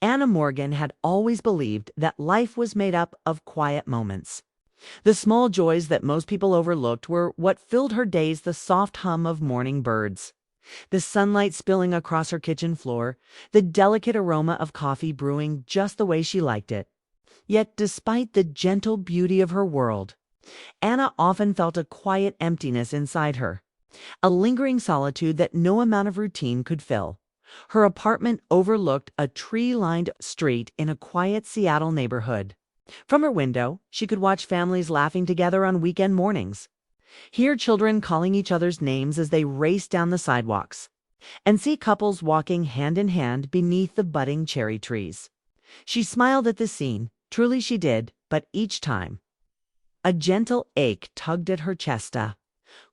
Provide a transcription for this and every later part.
Anna Morgan had always believed that life was made up of quiet moments. The small joys that most people overlooked were what filled her days: the soft hum of morning birds, the sunlight spilling across her kitchen floor, the delicate aroma of coffee brewing just the way she liked it. Yet, despite the gentle beauty of her world, Anna often felt a quiet emptiness inside her, a lingering solitude that no amount of routine could fill. Her apartment overlooked a tree-lined street in a quiet Seattle neighborhood. From her window, she could watch families laughing together on weekend mornings, hear children calling each other's names as they raced down the sidewalks, and see couples walking hand in hand beneath the budding cherry trees. She smiled at the scene, truly she did, but each time a gentle ache tugged at her chest, a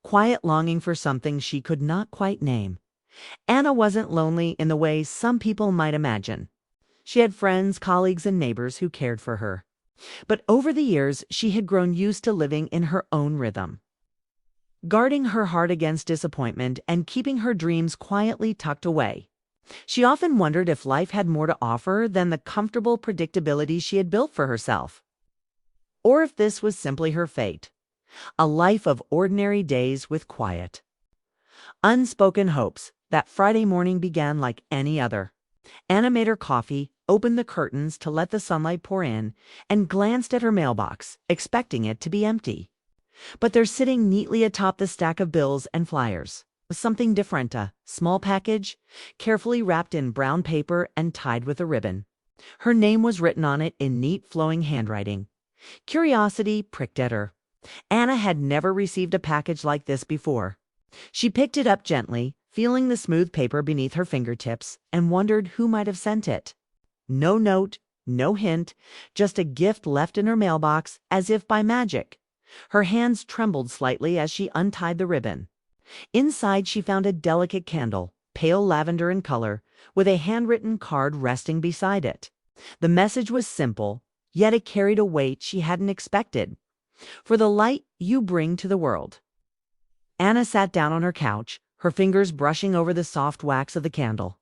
quiet longing for something she could not quite name. Anna wasn't lonely in the way some people might imagine. She had friends, colleagues, and neighbors who cared for her. But over the years, she had grown used to living in her own rhythm, guarding her heart against disappointment and keeping her dreams quietly tucked away. She often wondered if life had more to offer than the comfortable predictability she had built for herself. Or if this was simply her fate, a life of ordinary days with quiet, unspoken hopes. That Friday morning began like any other. Anna made her coffee, opened the curtains to let the sunlight pour in, and glanced at her mailbox, expecting it to be empty. But there, sitting neatly atop the stack of bills and flyers, was something different: a small package, carefully wrapped in brown paper and tied with a ribbon. Her name was written on it in neat, flowing handwriting. Curiosity pricked at her. Anna had never received a package like this before. She picked it up gently, feeling the smooth paper beneath her fingertips, and wondered who might have sent it. No note, no hint, just a gift left in her mailbox as if by magic. Her hands trembled slightly as she untied the ribbon. Inside, she found a delicate candle, pale lavender in color, with a handwritten card resting beside it. The message was simple, yet it carried a weight she hadn't expected. "For the light you bring to the world." Anna sat down on her couch, her fingers brushing over the soft wax of the candle.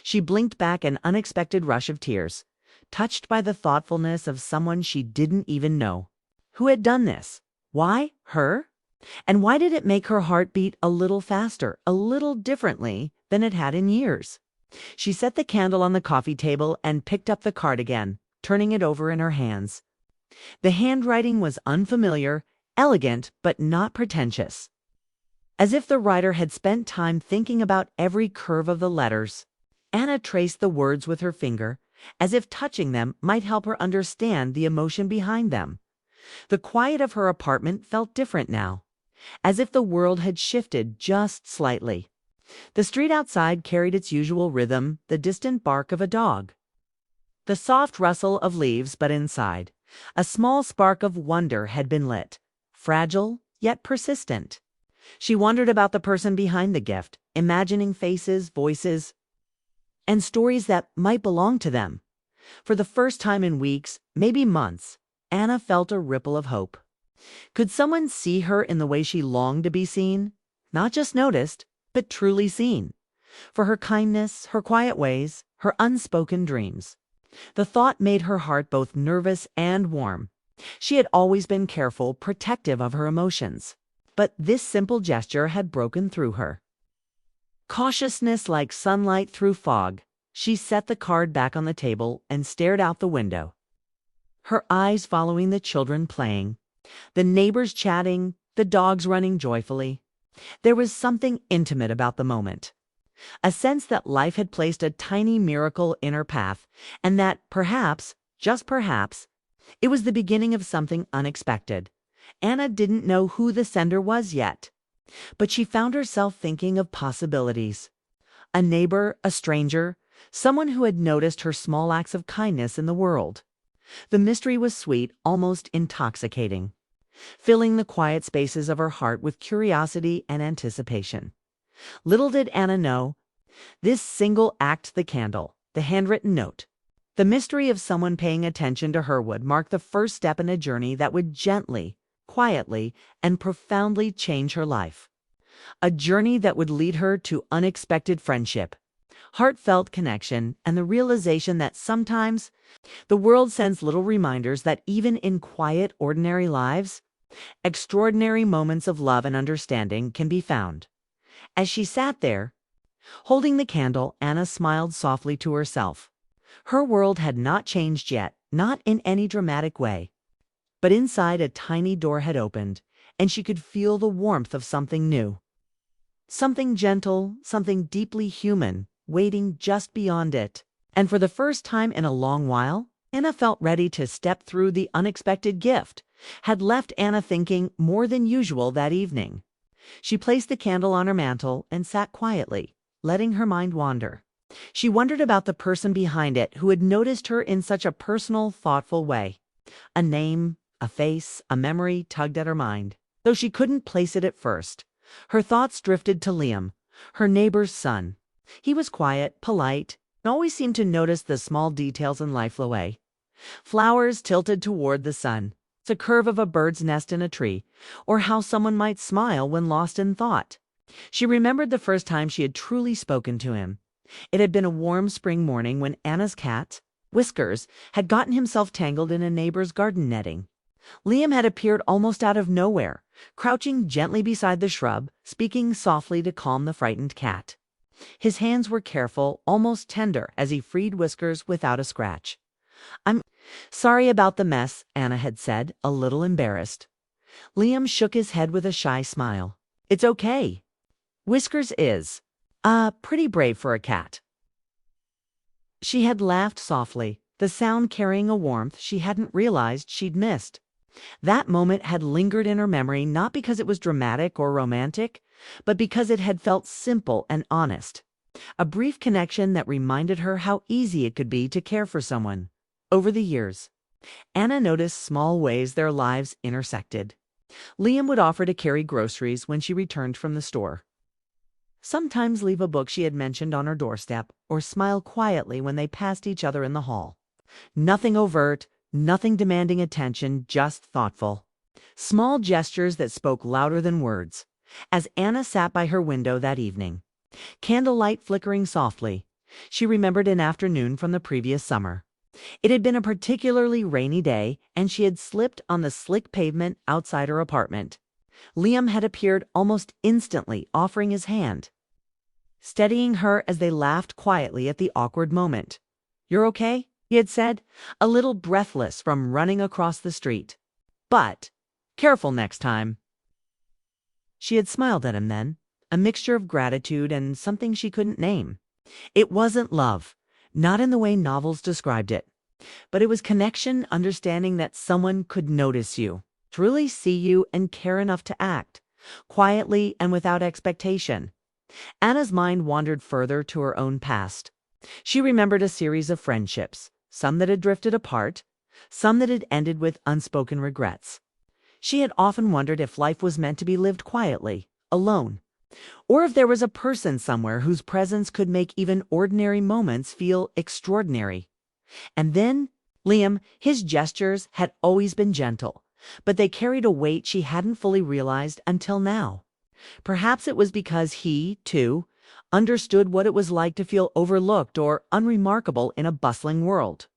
She blinked back an unexpected rush of tears, touched by the thoughtfulness of someone she didn't even know. Who had done this? Why her? And why did it make her heart beat a little faster, a little differently than it had in years? She set the candle on the coffee table and picked up the card again, turning it over in her hands. The handwriting was unfamiliar, elegant, but not pretentious. As if the writer had spent time thinking about every curve of the letters. Anna traced the words with her finger, as if touching them might help her understand the emotion behind them. The quiet of her apartment felt different now, as if the world had shifted just slightly. The street outside carried its usual rhythm, the distant bark of a dog, the soft rustle of leaves, but inside, a small spark of wonder had been lit, fragile yet persistent. She wondered about the person behind the gift, imagining faces, voices, and stories that might belong to them. For the first time in weeks, maybe months, Anna felt a ripple of hope. Could someone see her in the way she longed to be seen? Not just noticed, but truly seen. For her kindness, her quiet ways, her unspoken dreams. The thought made her heart both nervous and warm. She had always been careful, protective of her emotions. But this simple gesture had broken through her. Cautiousness like sunlight through fog, she set the card back on the table and stared out the window, her eyes following the children playing, the neighbors chatting, the dogs running joyfully. There was something intimate about the moment, a sense that life had placed a tiny miracle in her path, and that perhaps, just perhaps, it was the beginning of something unexpected. Anna didn't know who the sender was yet, but she found herself thinking of possibilities. A neighbor, a stranger, someone who had noticed her small acts of kindness in the world. The mystery was sweet, almost intoxicating, filling the quiet spaces of her heart with curiosity and anticipation. Little did Anna know, this single act, the candle, the handwritten note, the mystery of someone paying attention to her, would mark the first step in a journey that would gently, quietly, and profoundly change her life. A journey that would lead her to unexpected friendship, heartfelt connection, and the realization that sometimes the world sends little reminders that even in quiet, ordinary lives, extraordinary moments of love and understanding can be found. As she sat there, holding the candle, Anna smiled softly to herself. Her world had not changed yet, not in any dramatic way. But inside, a tiny door had opened, and she could feel the warmth of something new. Something gentle, something deeply human, waiting just beyond it. And for the first time in a long while, Anna felt ready to step through the unexpected gift had left Anna thinking more than usual that evening. She placed the candle on her mantel and sat quietly, letting her mind wander. She wondered about the person behind it who had noticed her in such a personal, thoughtful way. A name, a face, a memory tugged at her mind, though she couldn't place it at first. Her thoughts drifted to Liam, her neighbor's son. He was quiet, polite, and always seemed to notice the small details in life away. Flowers tilted toward the sun, the curve of a bird's nest in a tree, or how someone might smile when lost in thought. She remembered the first time she had truly spoken to him. It had been a warm spring morning when Anna's cat, Whiskers, had gotten himself tangled in a neighbor's garden netting. Liam had appeared almost out of nowhere, crouching gently beside the shrub, speaking softly to calm the frightened cat. His hands were careful, almost tender, as he freed Whiskers without a scratch. "I'm sorry about the mess," Anna had said, a little embarrassed. Liam shook his head with a shy smile. "It's okay. Whiskers is pretty brave for a cat." She had laughed softly, the sound carrying a warmth she hadn't realized she'd missed. That moment had lingered in her memory not because it was dramatic or romantic, but because it had felt simple and honest. A brief connection that reminded her how easy it could be to care for someone. Over the years, Anna noticed small ways their lives intersected. Liam would offer to carry groceries when she returned from the store. Sometimes leave a book she had mentioned on her doorstep, or smile quietly when they passed each other in the hall. Nothing overt, nothing demanding attention, just thoughtful. Small gestures that spoke louder than words. As Anna sat by her window that evening, candlelight flickering softly, she remembered an afternoon from the previous summer. It had been a particularly rainy day, and she had slipped on the slick pavement outside her apartment. Liam had appeared almost instantly, offering his hand, steadying her as they laughed quietly at the awkward moment. "You're okay?" he had said, a little breathless from running across the street. "But careful next time." She had smiled at him then, a mixture of gratitude and something she couldn't name. It wasn't love, not in the way novels described it, but it was connection, understanding that someone could notice you, truly see you, and care enough to act, quietly and without expectation. Anna's mind wandered further to her own past. She remembered a series of friendships, some that had drifted apart, some that had ended with unspoken regrets. She had often wondered if life was meant to be lived quietly, alone, or if there was a person somewhere whose presence could make even ordinary moments feel extraordinary. And then, Liam, his gestures had always been gentle, but they carried a weight she hadn't fully realized until now. Perhaps it was because he, too, understood what it was like to feel overlooked or unremarkable in a bustling world.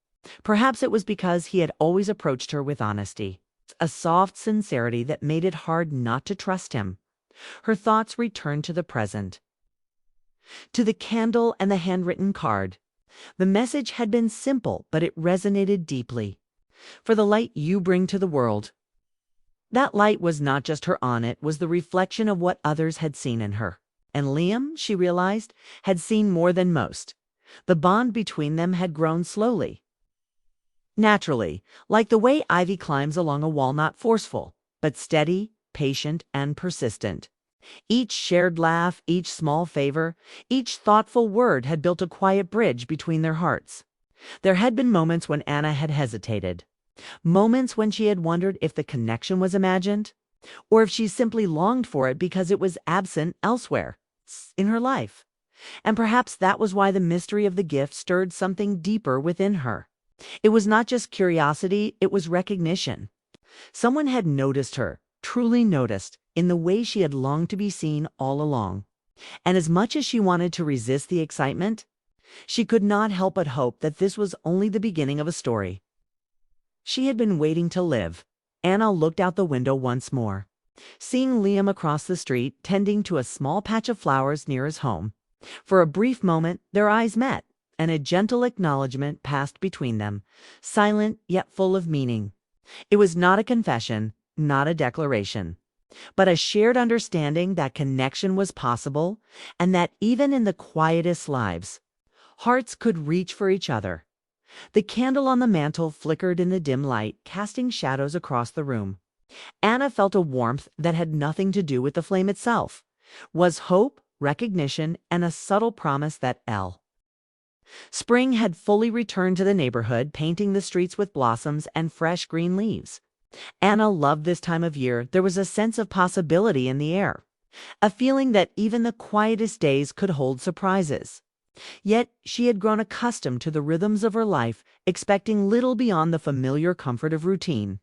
Perhaps it was because he had always approached her with honesty, a soft sincerity that made it hard not to trust him. Her thoughts returned to the present, to the candle and the handwritten card. The message had been simple, but it resonated deeply. "For the light you bring to the world." That light was not just her own, it was the reflection of what others had seen in her. And Liam, she realized, had seen more than most. The bond between them had grown slowly, naturally, like the way ivy climbs along a wall, not forceful, but steady, patient, and persistent. Each shared laugh, each small favor, each thoughtful word had built a quiet bridge between their hearts. There had been moments when Anna had hesitated. Moments when she had wondered if the connection was imagined, or if she simply longed for it because it was absent elsewhere in her life. And perhaps that was why the mystery of the gift stirred something deeper within her. It was not just curiosity, it was recognition. Someone had noticed her, truly noticed, in the way she had longed to be seen all along. And as much as she wanted to resist the excitement, She could not help but hope that this was only the beginning of a story. She had been waiting to live. Anna looked out the window once more, seeing Liam across the street tending to a small patch of flowers near his home. For a brief moment, their eyes met, and a gentle acknowledgement passed between them, silent yet full of meaning. It was not a confession, not a declaration, but a shared understanding that connection was possible and that even in the quietest lives, hearts could reach for each other. The candle on the mantel flickered in the dim light, casting shadows across the room. Anna felt a warmth that had nothing to do with the flame itself, was hope, recognition, and a subtle promise that spring had fully returned to the neighborhood, painting the streets with blossoms and fresh green leaves. Anna loved this time of year. There was a sense of possibility in the air, a feeling that even the quietest days could hold surprises. Yet she had grown accustomed to the rhythms of her life, expecting little beyond the familiar comfort of routine.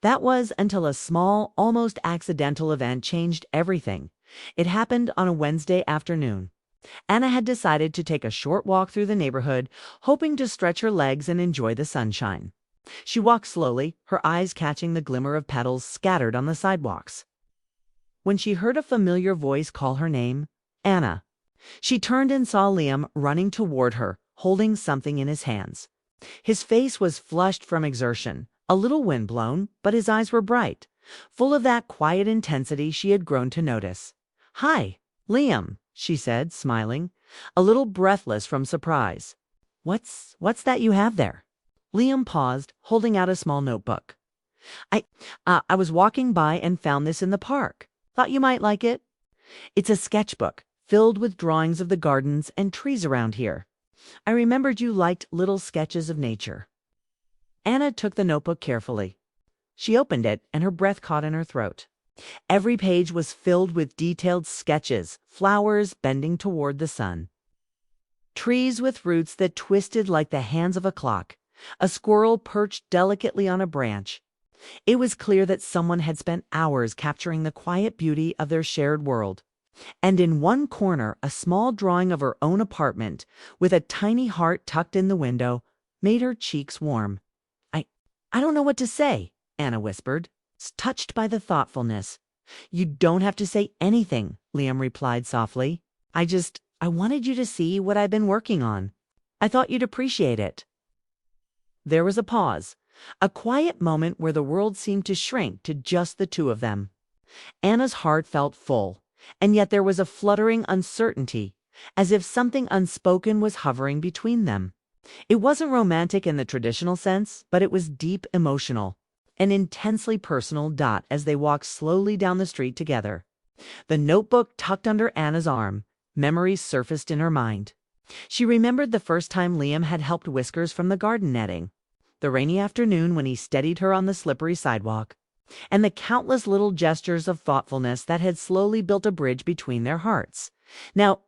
That was until a small, almost accidental event changed everything. It happened on a Wednesday afternoon. Anna had decided to take a short walk through the neighborhood, hoping to stretch her legs and enjoy the sunshine. She walked slowly, her eyes catching the glimmer of petals scattered on the sidewalks. When she heard a familiar voice call her name, Anna, she turned and saw Liam running toward her, holding something in his hands. His face was flushed from exertion, a little windblown, but his eyes were bright, full of that quiet intensity she had grown to notice. "Hi, Liam," she said, smiling, a little breathless from surprise. What's that you have there?" Liam paused, holding out a small notebook. I was walking by and found this in the park. Thought you might like it. It's a sketchbook filled with drawings of the gardens and trees around here. I remembered you liked little sketches of nature." Anna took the notebook carefully. She opened it, and her breath caught in her throat. Every page was filled with detailed sketches, flowers bending toward the sun, trees with roots that twisted like the hands of a clock, a squirrel perched delicately on a branch. It was clear that someone had spent hours capturing the quiet beauty of their shared world. And in one corner, a small drawing of her own apartment, with a tiny heart tucked in the window, made her cheeks warm. I don't know what to say," Anna whispered, touched by the thoughtfulness. "You don't have to say anything," Liam replied softly. I wanted you to see what I've been working on. I thought you'd appreciate it." There was a pause, a quiet moment where the world seemed to shrink to just the two of them. Anna's heart felt full, and yet there was a fluttering uncertainty, as if something unspoken was hovering between them. It wasn't romantic in the traditional sense, but it was deep emotional, an intensely personal dot as they walked slowly down the street together. The notebook tucked under Anna's arm, memories surfaced in her mind. She remembered the first time Liam had helped Whiskers from the garden netting, the rainy afternoon when he steadied her on the slippery sidewalk, and the countless little gestures of thoughtfulness that had slowly built a bridge between their hearts. Now,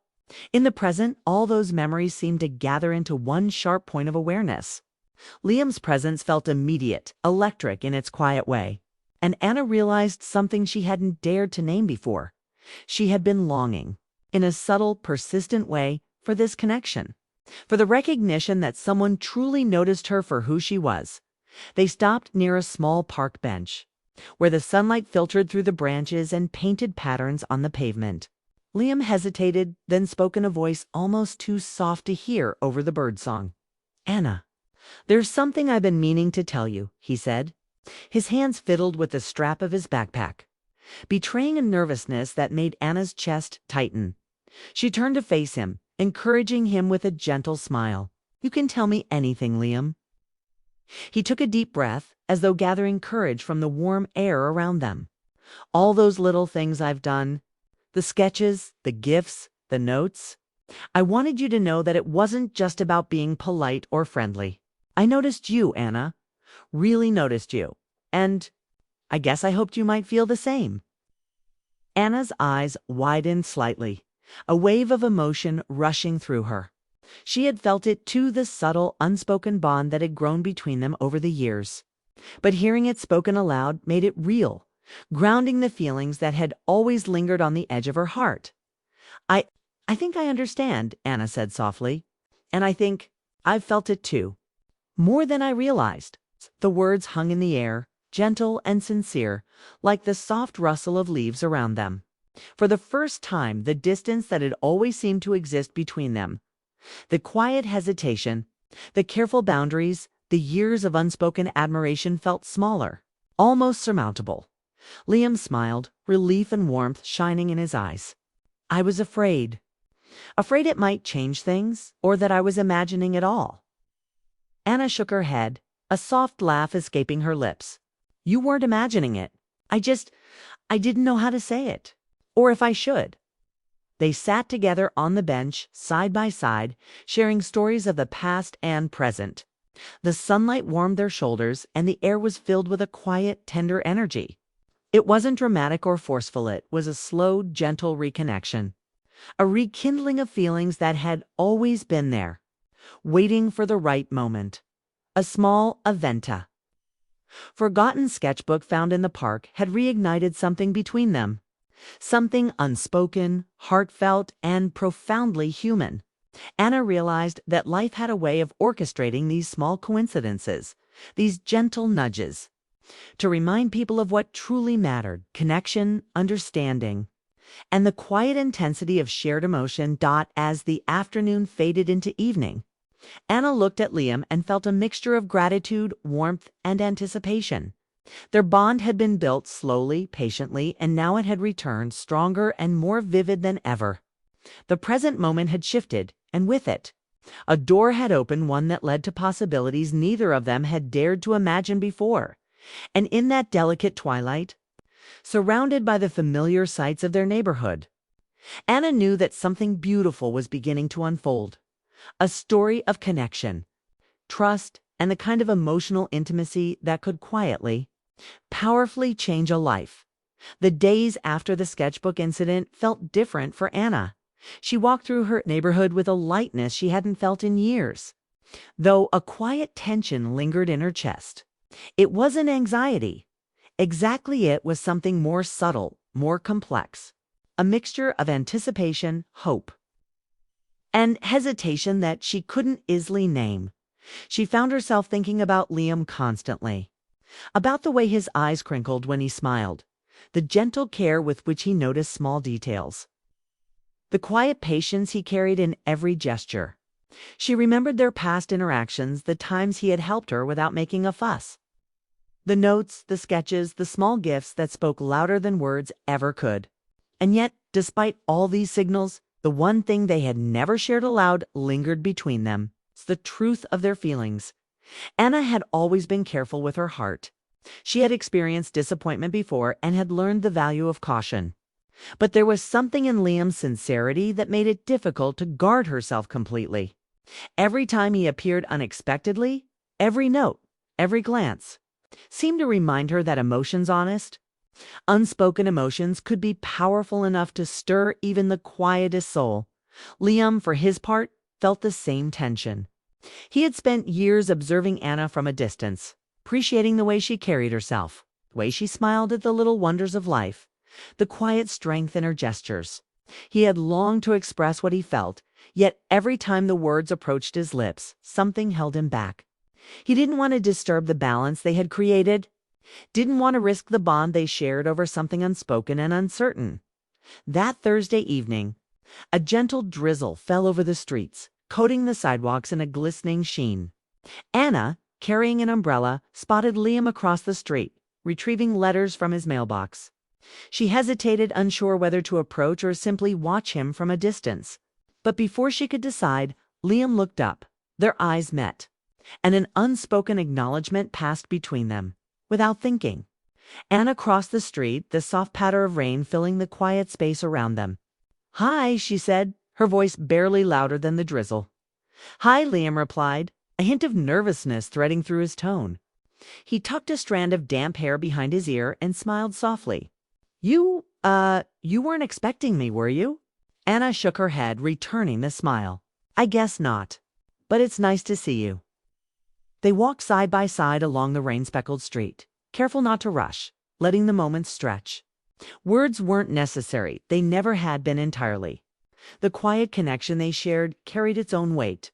in the present, all those memories seemed to gather into one sharp point of awareness. Liam's presence felt immediate, electric in its quiet way, and Anna realized something she hadn't dared to name before. She had been longing, in a subtle, persistent way, for this connection, for the recognition that someone truly noticed her for who she was. They stopped near a small park bench, where the sunlight filtered through the branches and painted patterns on the pavement. Liam hesitated, then spoke in a voice almost too soft to hear over the birdsong. "Anna, there's something I've been meaning to tell you," he said. His hands fiddled with the strap of his backpack, betraying a nervousness that made Anna's chest tighten. She turned to face him, encouraging him with a gentle smile. "You can tell me anything, Liam." He took a deep breath, as though gathering courage from the warm air around them. "All those little things I've done, the sketches, the gifts, the notes. I wanted you to know that it wasn't just about being polite or friendly. I noticed you, Anna. Really noticed you. And I guess I hoped you might feel the same." Anna's eyes widened slightly, a wave of emotion rushing through her. She had felt it too, the subtle, unspoken bond that had grown between them over the years. But hearing it spoken aloud made it real, grounding the feelings that had always lingered on the edge of her heart. I think I understand," Anna said softly. And I think I've felt it too. More than I realized. The words hung in the air, gentle and sincere, like the soft rustle of leaves around them. For the first time, the distance that had always seemed to exist between them, the quiet hesitation, the careful boundaries, the years of unspoken admiration felt smaller, almost surmountable. Liam smiled, relief and warmth shining in his eyes. I was afraid. Afraid it might change things, or that I was imagining it all. Anna shook her head, a soft laugh escaping her lips. You weren't imagining it. I didn't know how to say it. Or if I should. They sat together on the bench, side by side, sharing stories of the past and present. The sunlight warmed their shoulders, and the air was filled with a quiet, tender energy. It wasn't dramatic or forceful, it was a slow, gentle reconnection. A rekindling of feelings that had always been there, waiting for the right moment. A small aventa. Forgotten sketchbook found in the park had reignited something between them. Something unspoken, heartfelt, and profoundly human. Anna realized that life had a way of orchestrating these small coincidences, these gentle nudges, to remind people of what truly mattered: connection, understanding, and the quiet intensity of shared emotion. As the afternoon faded into evening, Anna looked at Liam and felt a mixture of gratitude, warmth, and anticipation. Their bond had been built slowly, patiently, and now it had returned stronger and more vivid than ever. The present moment had shifted, and with it, a door had opened, one that led to possibilities neither of them had dared to imagine before. And in that delicate twilight, surrounded by the familiar sights of their neighborhood, Anna knew that something beautiful was beginning to unfold. A story of connection, trust, and the kind of emotional intimacy that could quietly, powerfully change a life. The days after the sketchbook incident felt different for Anna. She walked through her neighborhood with a lightness she hadn't felt in years, though a quiet tension lingered in her chest. It wasn't anxiety. Exactly, it was something more subtle, more complex. A mixture of anticipation, hope, and hesitation that she couldn't easily name. She found herself thinking about Liam constantly. About the way his eyes crinkled when he smiled, the gentle care with which he noticed small details, the quiet patience he carried in every gesture. She remembered their past interactions, the times he had helped her without making a fuss. The notes, the sketches, the small gifts that spoke louder than words ever could. And yet, despite all these signals, the one thing they had never shared aloud lingered between them: the truth of their feelings. Anna had always been careful with her heart. She had experienced disappointment before and had learned the value of caution. But there was something in Liam's sincerity that made it difficult to guard herself completely. Every time he appeared unexpectedly, every note, every glance, seemed to remind her that emotions, honest, unspoken emotions, could be powerful enough to stir even the quietest soul. Liam, for his part, felt the same tension. He had spent years observing Anna from a distance, appreciating the way she carried herself, the way she smiled at the little wonders of life, the quiet strength in her gestures. He had longed to express what he felt, yet every time the words approached his lips, something held him back. He didn't want to disturb the balance they had created, didn't want to risk the bond they shared over something unspoken and uncertain. That Thursday evening, a gentle drizzle fell over the streets, coating the sidewalks in a glistening sheen. Anna, carrying an umbrella, spotted Liam across the street, retrieving letters from his mailbox. She hesitated, unsure whether to approach or simply watch him from a distance. But before she could decide, Liam looked up. Their eyes met, and an unspoken acknowledgement passed between them. Without thinking, Anna crossed the street, the soft patter of rain filling the quiet space around them. "Hi," she said, her voice barely louder than the drizzle. "Hi," Liam replied, a hint of nervousness threading through his tone. He tucked a strand of damp hair behind his ear and smiled softly. You weren't expecting me, were you?" Anna shook her head, returning the smile. "I guess not, but it's nice to see you." They walked side by side along the rain-speckled street, careful not to rush, letting the moments stretch. Words weren't necessary, they never had been entirely. The quiet connection they shared carried its own weight.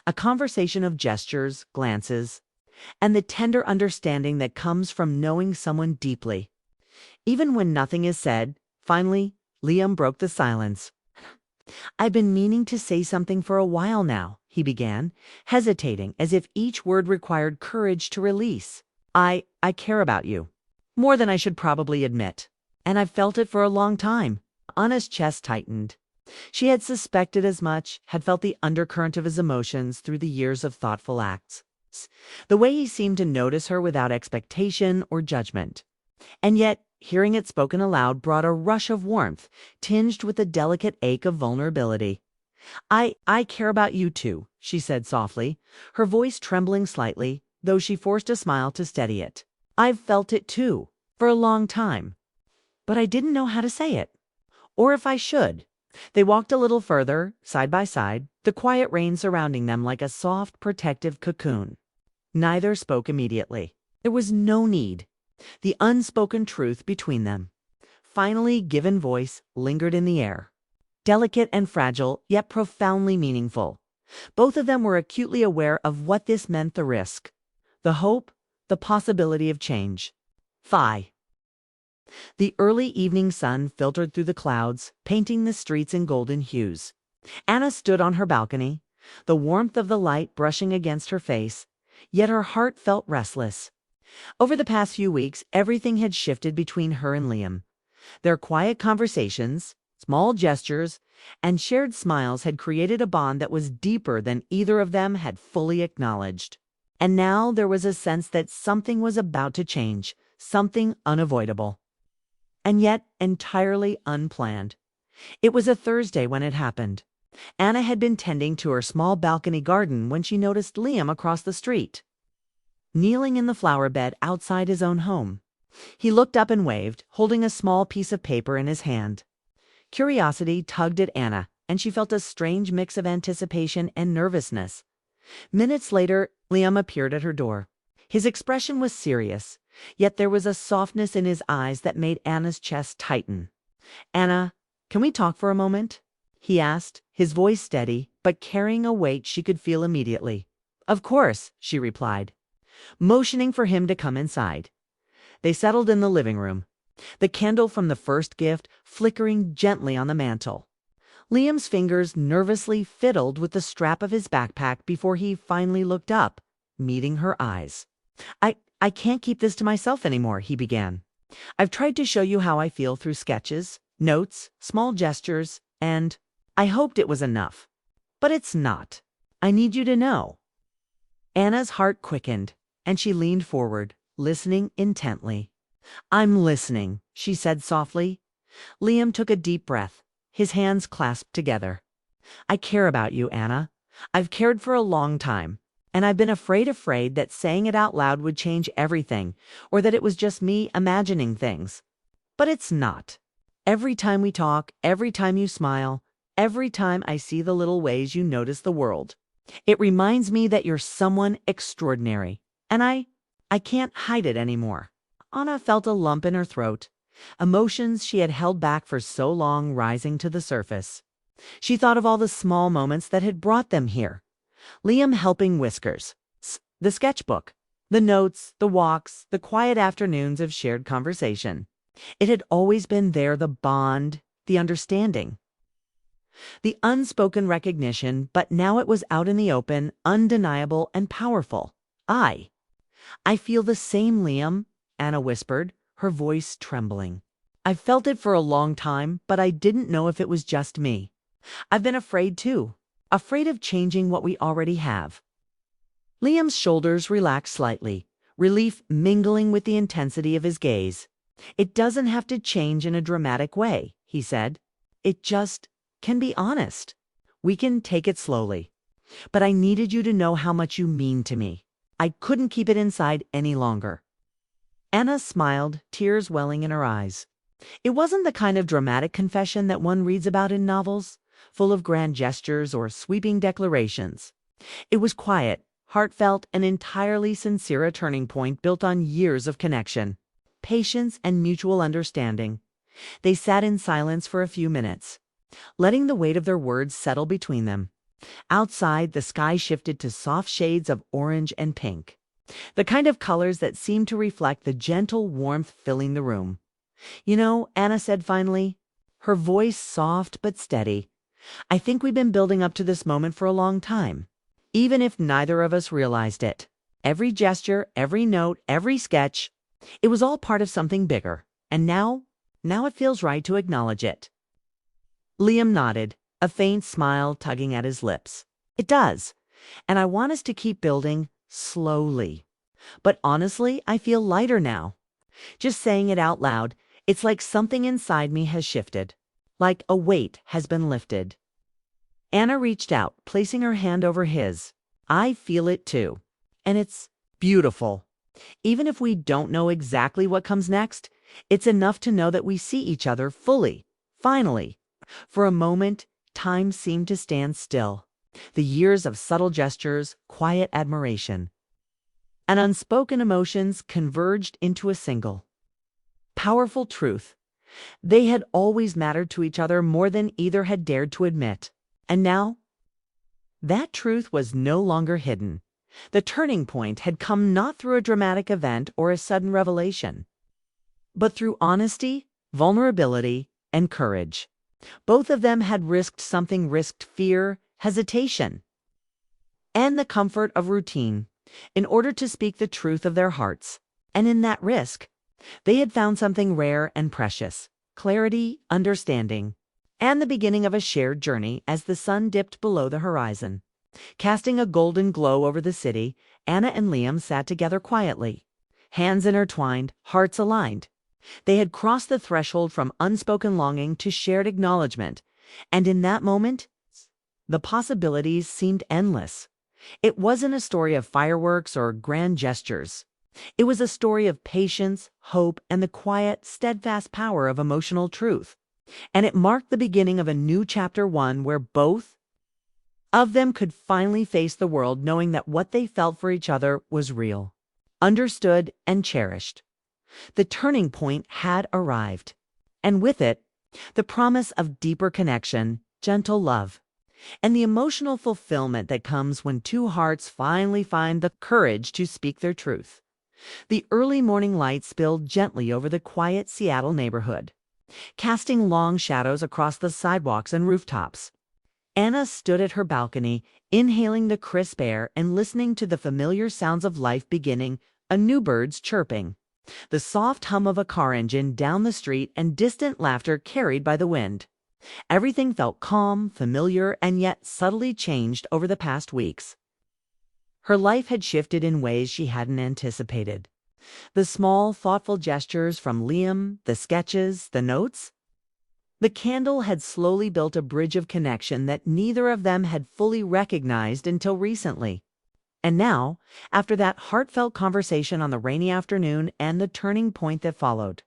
A conversation of gestures, glances, and the tender understanding that comes from knowing someone deeply. Even when nothing is said, finally, Liam broke the silence. "I've been meaning to say something for a while now," he began, hesitating as if each word required courage to release. I care about you. More than I should probably admit. And I've felt it for a long time." Anna's chest tightened. She had suspected as much, had felt the undercurrent of his emotions through the years of thoughtful acts. The way he seemed to notice her without expectation or judgment. And yet, hearing it spoken aloud brought a rush of warmth, tinged with a delicate ache of vulnerability. I care about you too," she said softly, her voice trembling slightly, though she forced a smile to steady it. "I've felt it too, for a long time. But I didn't know how to say it. Or if I should." They walked a little further, side by side, the quiet rain surrounding them like a soft, protective cocoon. Neither spoke immediately. There was no need. The unspoken truth between them, finally given voice, lingered in the air. Delicate and fragile, yet profoundly meaningful. Both of them were acutely aware of what this meant: the risk, the hope, the possibility of change. Phi. The early evening sun filtered through the clouds, painting the streets in golden hues. Anna stood on her balcony, the warmth of the light brushing against her face, yet her heart felt restless. Over the past few weeks, everything had shifted between her and Liam. Their quiet conversations, small gestures, and shared smiles had created a bond that was deeper than either of them had fully acknowledged. And now there was a sense that something was about to change, something unavoidable. And yet entirely unplanned. It was a Thursday when it happened. Anna had been tending to her small balcony garden when she noticed Liam across the street, kneeling in the flower bed outside his own home. He looked up and waved, holding a small piece of paper in his hand. Curiosity tugged at Anna, and she felt a strange mix of anticipation and nervousness. Minutes later, Liam appeared at her door. His expression was serious, yet there was a softness in his eyes that made Anna's chest tighten. "Anna, can we talk for a moment?" he asked, his voice steady, but carrying a weight she could feel immediately. "Of course," she replied, motioning for him to come inside. They settled in the living room, the candle from the first gift flickering gently on the mantel. Liam's fingers nervously fiddled with the strap of his backpack before he finally looked up, meeting her eyes. I can't keep this to myself anymore," he began. "I've tried to show you how I feel through sketches, notes, small gestures, and I hoped it was enough. But it's not. I need you to know." Anna's heart quickened, and she leaned forward, listening intently. "I'm listening," she said softly. Liam took a deep breath, his hands clasped together. "I care about you, Anna. I've cared for a long time. And I've been afraid that saying it out loud would change everything, or that it was just me imagining things. But it's not. Every time we talk, every time you smile, every time I see the little ways you notice the world, it reminds me that you're someone extraordinary. And I can't hide it anymore." Anna felt a lump in her throat, emotions she had held back for so long rising to the surface. She thought of all the small moments that had brought them here. Liam helping Whiskers, the sketchbook, the notes, the walks, the quiet afternoons of shared conversation. It had always been there, the bond, the understanding, the unspoken recognition, but now it was out in the open, undeniable and powerful. I feel the same, Liam," Anna whispered, her voice trembling. "I've felt it for a long time, but I didn't know if it was just me. I've been afraid too. Afraid of changing what we already have." Liam's shoulders relaxed slightly, relief mingling with the intensity of his gaze. "It doesn't have to change in a dramatic way," he said. "It just can be honest. We can take it slowly. But I needed you to know how much you mean to me. I couldn't keep it inside any longer." Anna smiled, tears welling in her eyes. It wasn't the kind of dramatic confession that one reads about in novels, full of grand gestures or sweeping declarations. It was quiet, heartfelt, and entirely sincere, a turning point built on years of connection, patience, and mutual understanding. They sat in silence for a few minutes, letting the weight of their words settle between them. Outside, the sky shifted to soft shades of orange and pink, the kind of colors that seemed to reflect the gentle warmth filling the room. "You know," Anna said finally, her voice soft but steady, "I think we've been building up to this moment for a long time, even if neither of us realized it. Every gesture, every note, every sketch, it was all part of something bigger. And now it feels right to acknowledge it." Liam nodded, a faint smile tugging at his lips. "It does. And I want us to keep building slowly. But honestly, I feel lighter now. Just saying it out loud, it's like something inside me has shifted. Like a weight has been lifted." Anna reached out, placing her hand over his. "I feel it too. And it's beautiful. Even if we don't know exactly what comes next, it's enough to know that we see each other fully, finally." For a moment, time seemed to stand still. The years of subtle gestures, quiet admiration, and unspoken emotions converged into a single, powerful truth. They had always mattered to each other more than either had dared to admit. And now, that truth was no longer hidden. The turning point had come not through a dramatic event or a sudden revelation, but through honesty, vulnerability, and courage. Both of them had risked fear, hesitation, and the comfort of routine in order to speak the truth of their hearts. And in that risk, they had found something rare and precious: clarity, understanding, and the beginning of a shared journey. As the sun dipped below the horizon, casting a golden glow over the city, Anna and Liam sat together quietly, hands intertwined, hearts aligned. They had crossed the threshold from unspoken longing to shared acknowledgement, and in that moment, the possibilities seemed endless. It wasn't a story of fireworks or grand gestures. It was a story of patience, hope, and the quiet, steadfast power of emotional truth. And it marked the beginning of a new chapter, one where both of them could finally face the world knowing that what they felt for each other was real, understood, and cherished. The turning point had arrived, and with it, the promise of deeper connection, gentle love, and the emotional fulfillment that comes when two hearts finally find the courage to speak their truth. The early morning light spilled gently over the quiet Seattle neighborhood, casting long shadows across the sidewalks and rooftops. Anna stood at her balcony, inhaling the crisp air and listening to the familiar sounds of life beginning, a new bird's chirping, the soft hum of a car engine down the street, and distant laughter carried by the wind. Everything felt calm, familiar, and yet subtly changed over the past weeks. Her life had shifted in ways she hadn't anticipated. The small, thoughtful gestures from Liam, the sketches, the notes. The candle had slowly built a bridge of connection that neither of them had fully recognized until recently. And now, after that heartfelt conversation on the rainy afternoon and the turning point that followed,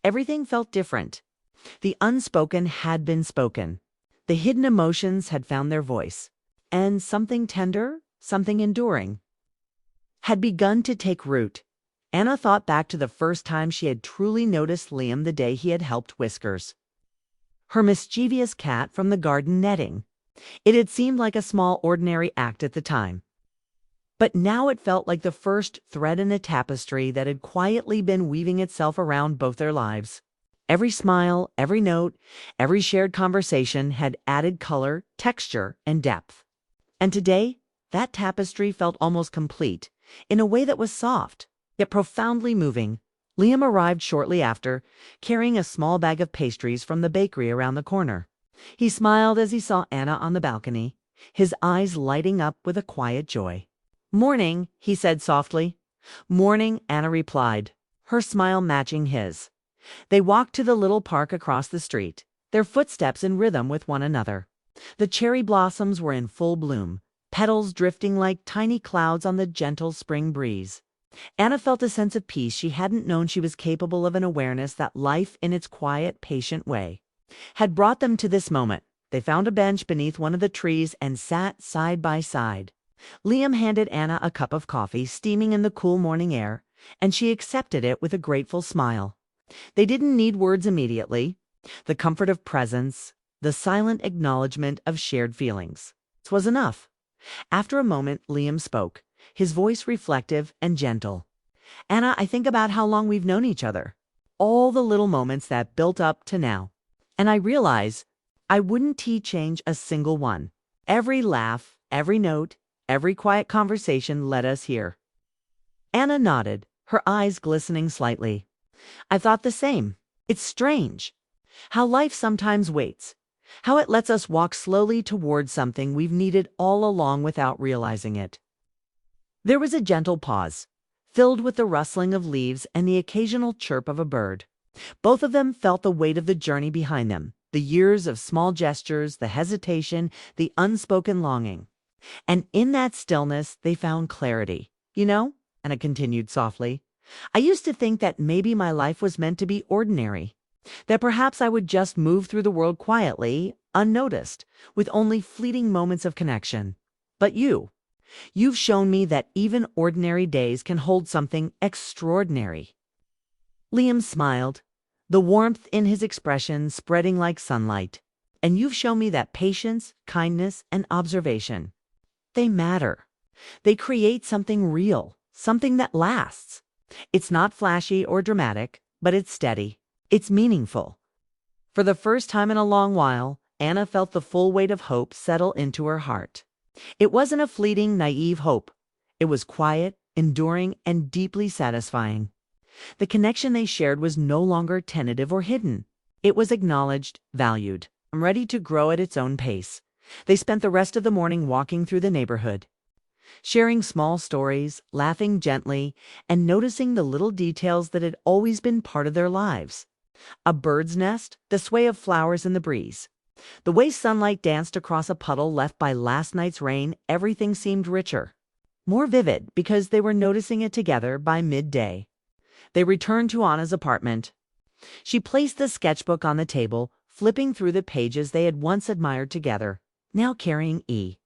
everything felt different. The unspoken had been spoken. The hidden emotions had found their voice. And something tender, something enduring, had begun to take root. Anna thought back to the first time she had truly noticed Liam, the day he had helped Whiskers, her mischievous cat, from the garden netting. It had seemed like a small, ordinary act at the time. But now it felt like the first thread in a tapestry that had quietly been weaving itself around both their lives. Every smile, every note, every shared conversation had added color, texture, and depth. And today, that tapestry felt almost complete, in a way that was soft, yet profoundly moving. Liam arrived shortly after, carrying a small bag of pastries from the bakery around the corner. He smiled as he saw Anna on the balcony, his eyes lighting up with a quiet joy. "Morning," he said softly. "Morning," Anna replied, her smile matching his. They walked to the little park across the street, their footsteps in rhythm with one another. The cherry blossoms were in full bloom, petals drifting like tiny clouds on the gentle spring breeze. Anna felt a sense of peace she hadn't known she was capable of, an awareness that life, in its quiet, patient way, had brought them to this moment. They found a bench beneath one of the trees and sat side by side. Liam handed Anna a cup of coffee steaming in the cool morning air, and she accepted it with a grateful smile. They didn't need words immediately. The comfort of presence, the silent acknowledgement of shared feelings, This was enough. After a moment, Liam spoke, his voice reflective and gentle. Anna, I think about how long we've known each other. All the little moments that built up to now. And I realize I wouldn't change a single one. Every laugh, every note, every quiet conversation led us here. Anna nodded, her eyes glistening slightly. I thought the same. It's strange how life sometimes waits, how it lets us walk slowly towards something we've needed all along without realizing it. There was a gentle pause, filled with the rustling of leaves and the occasional chirp of a bird. Both of them felt the weight of the journey behind them, the years of small gestures, the hesitation, the unspoken longing. And in that stillness, they found clarity. You know, Anna continued softly, I used to think that maybe my life was meant to be ordinary, that perhaps I would just move through the world quietly, unnoticed, with only fleeting moments of connection. But you've shown me that even ordinary days can hold something extraordinary. Liam smiled, the warmth in his expression spreading like sunlight. And you've shown me that patience, kindness, and observation, they matter. They create something real, something that lasts. It's not flashy or dramatic, but it's steady. It's meaningful. For the first time in a long while, Anna felt the full weight of hope settle into her heart. It wasn't a fleeting, naive hope. It was quiet, enduring, and deeply satisfying. The connection they shared was no longer tentative or hidden. It was acknowledged, valued, and ready to grow at its own pace. They spent the rest of the morning walking through the neighborhood, sharing small stories, laughing gently, and noticing the little details that had always been part of their lives. A bird's nest, the sway of flowers in the breeze. The way sunlight danced across a puddle left by last night's rain, everything seemed richer, more vivid because they were noticing it together by midday. They returned to Anna's apartment. She placed the sketchbook on the table, flipping through the pages they had once admired together, now carrying E.